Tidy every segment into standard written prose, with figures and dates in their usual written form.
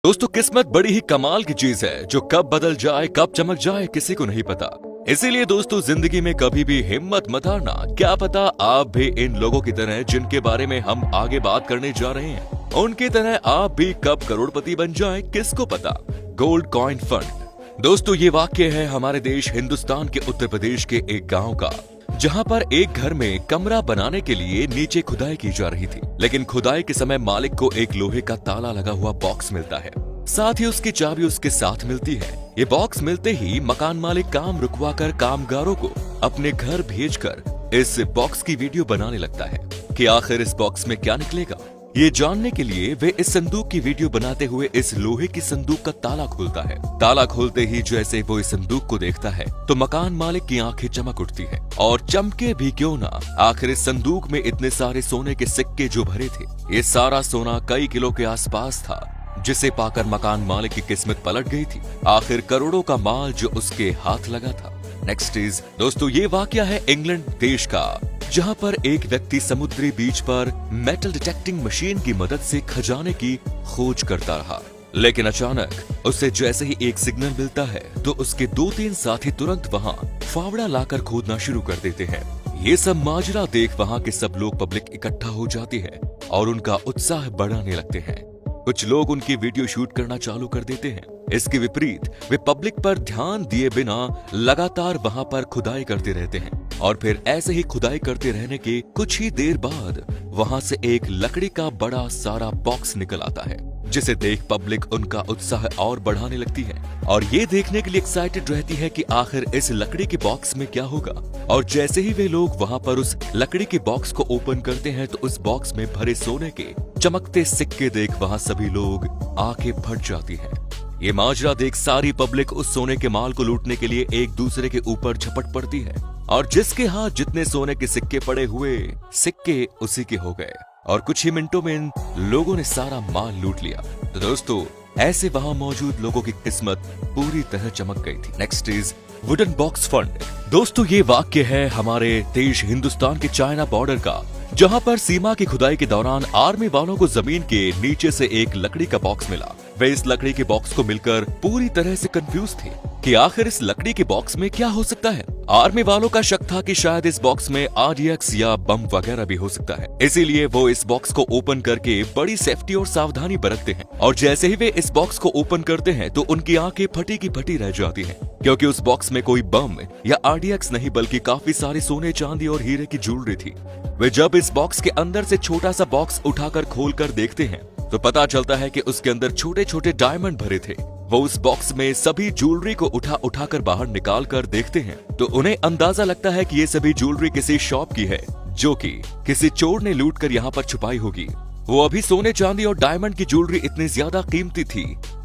दोस्तों, किस्मत बड़ी ही कमाल की चीज है जो कब बदल जाए कब चमक जाए किसी को नहीं पता। इसीलिए दोस्तों, जिंदगी में कभी भी हिम्मत मत हारना। क्या पता आप भी इन लोगों की तरह जिनके बारे में हम आगे बात करने जा रहे हैं, उनकी तरह आप भी कब करोड़पति बन जाए किसको पता। Gold coin fund. दोस्तों, ये वाक्य है हमारे देश हिंदुस्तान के उत्तर प्रदेश के एक गाँव का, जहां पर एक घर में कमरा बनाने के लिए नीचे खुदाई की जा रही थी। लेकिन खुदाई के समय मालिक को एक लोहे का ताला लगा हुआ बॉक्स मिलता है, साथ ही उसकी चाबी उसके साथ मिलती है। ये बॉक्स मिलते ही मकान मालिक काम रुकवाकर कामगारों को अपने घर भेजकर इस बॉक्स की वीडियो बनाने लगता है कि आखिर इस बॉक्स में क्या निकलेगा। ये जानने के लिए वे इस संदूक की वीडियो बनाते हुए इस लोहे की संदूक का ताला खोलता है। ताला खोलते ही जैसे वो इस संदूक को देखता है तो मकान मालिक की आंखें चमक उठती है। और चमके भी क्यों ना, आखिर इस संदूक में इतने सारे सोने के सिक्के जो भरे थे, ये सारा सोना कई किलो के आसपास था, जिसे पाकर मकान मालिक की किस्मत पलट गई थी। आखिर करोड़ों का माल जो उसके हाथ लगा था। नेक्स्ट इज दोस्तों, ये वाकया है इंग्लैंड देश का, जहां पर एक व्यक्ति समुद्री बीच पर मेटल डिटेक्टिंग मशीन की मदद से खजाने की खोज करता रहा। लेकिन अचानक उसे जैसे ही एक सिग्नल मिलता है तो उसके 2-3 साथी तुरंत वहां फावड़ा लाकर खोदना शुरू कर देते हैं। ये सब माजरा देख वहां के सब लोग पब्लिक इकट्ठा हो जाती है और उनका उत्साह बढ़ाने लगते हैं। कुछ लोग उनकी वीडियो शूट करना चालू कर देते हैं। इसके विपरीत वे पब्लिक पर ध्यान दिए बिना लगातार वहां पर खुदाई करते रहते हैं। और फिर ऐसे ही खुदाई करते रहने के कुछ ही देर बाद वहां से एक लकड़ी का बड़ा सारा बॉक्स निकल आता है, जिसे देख पब्लिक उनका उत्साह और बढ़ाने लगती है और ये देखने के लिए एक्साइटेड रहती है कि आखिर इस लकड़ी के बॉक्स में क्या होगा। और जैसे ही वे लोग वहां पर उस लकड़ी के बॉक्स को ओपन करते हैं तो उस बॉक्स में भरे सोने के चमकते सिक्के देख वहां सभी लोग आंखें फट जाती हैं। ये माजरा देख सारी पब्लिक उस सोने के माल को लूटने के लिए एक दूसरे के ऊपर झपट पड़ती है और जिसके हाथ जितने सोने के सिक्के पड़े हुए, सिक्के उसी के हो गए और कुछ ही मिनटों में इन लोगों ने सारा माल लूट लिया। तो दोस्तों, ऐसे वहां मौजूद लोगों की किस्मत पूरी तरह चमक गई थी। Next is wooden box fund. दोस्तों, ये वाक्य है हमारे देश हिंदुस्तान के चाइना बॉर्डर का, जहां पर सीमा की खुदाई के दौरान आर्मी वालों को जमीन के नीचे से एक लकड़ी का बॉक्स मिला। वे इस लकड़ी के बॉक्स को मिलकर पूरी तरह से कंफ्यूज थे कि आखिर इस लकड़ी के बॉक्स में क्या हो सकता है। आर्मी वालों का शक था कि शायद इस बॉक्स में RDX या बम वगैरह भी हो सकता है, इसीलिए वो इस बॉक्स को ओपन करके बड़ी सेफ्टी और सावधानी बरतते हैं। और जैसे ही वे इस बॉक्स को ओपन करते हैं तो उनकी आंखें फटी की फटी रह जाती हैं, क्योंकि उस बॉक्स में कोई बम या RDX नहीं बल्कि काफी सारे सोने, चांदी और हीरे की ज्वेलरी थी। वे जब इस बॉक्स के अंदर से छोटा सा बॉक्स उठाकर खोलकर देखते हैं तो पता चलता है कि उसके अंदर छोटे छोटे डायमंड भरे थे। वो उस बॉक्स में सभी ज्वेलरी को उठाकर बाहर निकाल कर देखते हैं तो उन्हें अंदाजा लगता है कि ये सभी ज्वेलरी किसी शॉप की है, जो कि किसी चोर ने लूट कर यहाँ पर छुपाई होगी। वो अभी सोने, चांदी और डायमंड की ज्वेलरी इतनी ज्यादा कीमती थी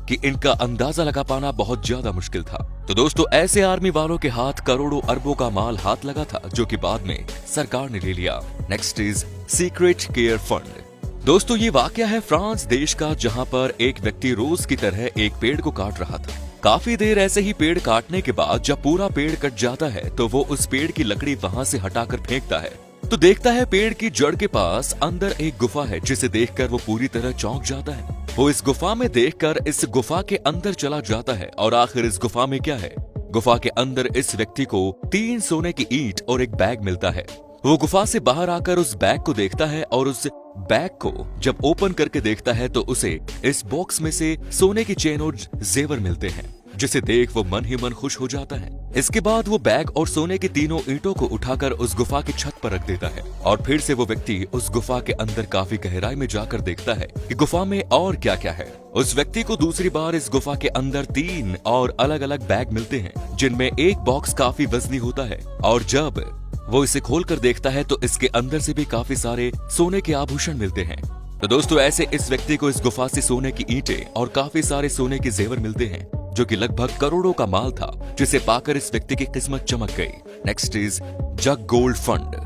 कि इनका अंदाजा लगा पाना बहुत ज्यादा मुश्किल था। तो दोस्तों, ऐसे आर्मी वालों के हाथ करोड़ों अरबों का माल हाथ लगा था, जो कि बाद में सरकार ने ले लिया। Next is secret care fund. दोस्तों, ये वाकया है फ्रांस देश का, जहां पर एक व्यक्ति रोज की तरह एक पेड़ को काट रहा था। काफी देर ऐसे ही पेड़ काटने के बाद जब पूरा पेड़ कट जाता है तो वो उस पेड़ की लकड़ी वहां से हटाकर फेंकता है तो देखता है पेड़ की जड़ के पास अंदर एक गुफा है, जिसे देखकर वो पूरी तरह चौंक जाता है। वो इस गुफा में देखकर इस गुफा के अंदर चला जाता है और आखिर इस गुफा में क्या है। गुफा के अंदर इस व्यक्ति को 3 सोने की ईंट और एक बैग मिलता है। वो गुफा से बाहर आकर उस बैग को देखता है और उस बैग को जब ओपन करके देखता है तो उसे इस बॉक्स में से सोने की चेन और जेवर मिलते हैं, जिसे देख वो मन ही मन खुश हो जाता है। इसके बाद वो बैग और सोने की तीनों ईंटों को उठाकर उस गुफा की छत पर रख देता है और फिर से वो व्यक्ति उस गुफा के अंदर काफी गहराई में जाकर देखता है कि गुफा में और क्या क्या है। उस व्यक्ति को दूसरी बार इस गुफा के अंदर 3 और अलग अलग बैग मिलते हैं, जिनमें एक बॉक्स काफी वजनी होता है और जब वो इसे खोलकर देखता है तो इसके अंदर से भी काफी सारे सोने के आभूषण मिलते हैं। तो दोस्तों, ऐसे इस व्यक्ति को इस गुफा से सोने की ईंटें और काफी सारे सोने के जेवर मिलते हैं, जो कि लगभग करोड़ों का माल था, जिसे पाकर इस व्यक्ति की किस्मत चमक गई। Next is jug gold fund.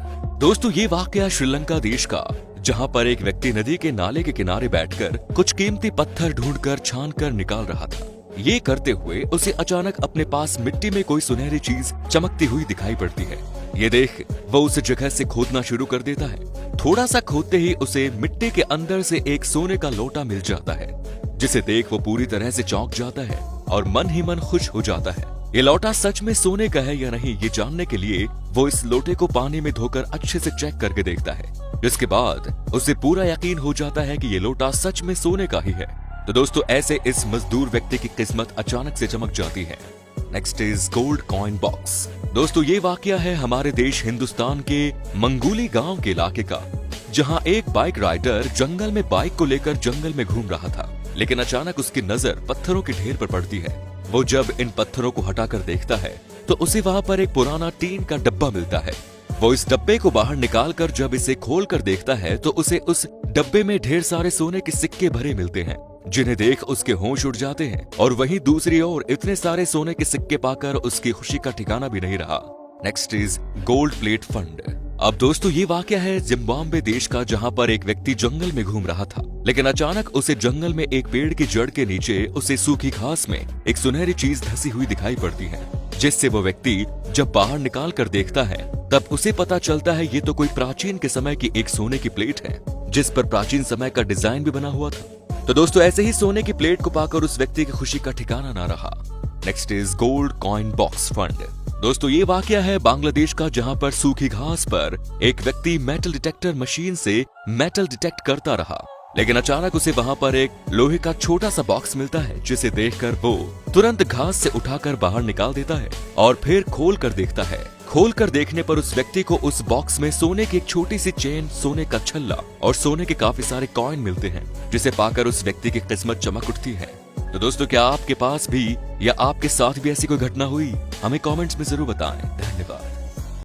दोस्तों, ये वाकया श्रीलंका देश का, जहां पर एक व्यक्ति नदी के नाले के किनारे बैठकर कुछ कीमती पत्थर ढूंढकर छान कर निकाल रहा था। ये करते हुए उसे अचानक अपने पास मिट्टी में कोई सुनहरी चीज चमकती हुई दिखाई पड़ती है। ये देख वो उस जगह से खोदना शुरू कर देता है। थोड़ा सा खोदते ही उसे मिट्टी के अंदर से एक सोने का लोटा मिल जाता है। जिसे देख वो पूरी तरह से चौंक जाता है और मन ही मन खुश हो जाता है। ये लोटा सच में सोने का है या नहीं, ये जानने के लिए वो इस लोटे को पानी में धोकर अच्छे से चेक करके देखता है, जिसके बाद उसे पूरा यकीन हो जाता है कि ये लोटा सच में सोने का ही है। तो दोस्तों, ऐसे इस मजदूर व्यक्ति की किस्मत अचानक से चमक जाती है। Next is gold coin box. दोस्तों, ये वाकया है हमारे देश हिंदुस्तान के मंगूली गांव के इलाके का, जहां एक बाइक राइडर जंगल में बाइक को लेकर जंगल में घूम रहा था, लेकिन अचानक उसकी नजर पत्थरों के ढेर पर पड़ती है। वो जब इन पत्थरों को हटाकर देखता है तो उसे वहां पर एक पुराना टीन का डब्बा मिलता है। वो इस डब्बे को बाहर निकालकर जब इसे खोलकर देखता है तो उसे उस डब्बे में ढेर सारे सोने के सिक्के भरे मिलते हैं, जिन्हें देख उसके होश उड़ जाते हैं। और वहीं दूसरी ओर इतने सारे सोने के सिक्के पाकर उसकी खुशी का ठिकाना भी नहीं रहा। Next is gold plate fund. अब दोस्तों, ये वाकया है जिम्बाब्वे देश का, जहां पर एक व्यक्ति जंगल में घूम रहा था, लेकिन अचानक उसे जंगल में एक पेड़ की जड़ के नीचे उसे सूखी घास में एक सुनहरी चीज धसी हुई दिखाई पड़ती है, जिससे वो व्यक्ति जब बाहर निकाल कर देखता है तब उसे पता चलता है ये तो कोई प्राचीन के समय की एक सोने की प्लेट है, जिस पर प्राचीन समय का डिजाइन भी बना हुआ था। तो दोस्तों, ऐसे ही सोने की प्लेट को पाकर उस व्यक्ति की खुशी का ठिकाना ना रहा। Next is gold coin box fund. दोस्तों, ये वाकया है बांग्लादेश का, जहां पर सूखी घास पर एक व्यक्ति मेटल डिटेक्टर मशीन से मेटल डिटेक्ट करता रहा, लेकिन अचानक उसे वहां पर एक लोहे का छोटा सा बॉक्स मिलता है, जिसे देखकर वो तुरंत घास से उठाकर बाहर निकाल देता है और फिर खोल कर देखता है। खोलकर देखने पर उस व्यक्ति को उस बॉक्स में सोने की एक छोटी सी चेन, सोने का छल्ला और सोने के काफी सारे कॉइन मिलते हैं, जिसे पाकर उस व्यक्ति की किस्मत चमक उठती है। तो दोस्तों, क्या आपके पास भी या आपके साथ भी ऐसी कोई घटना हुई? हमें कमेंट्स में जरूर बताएं।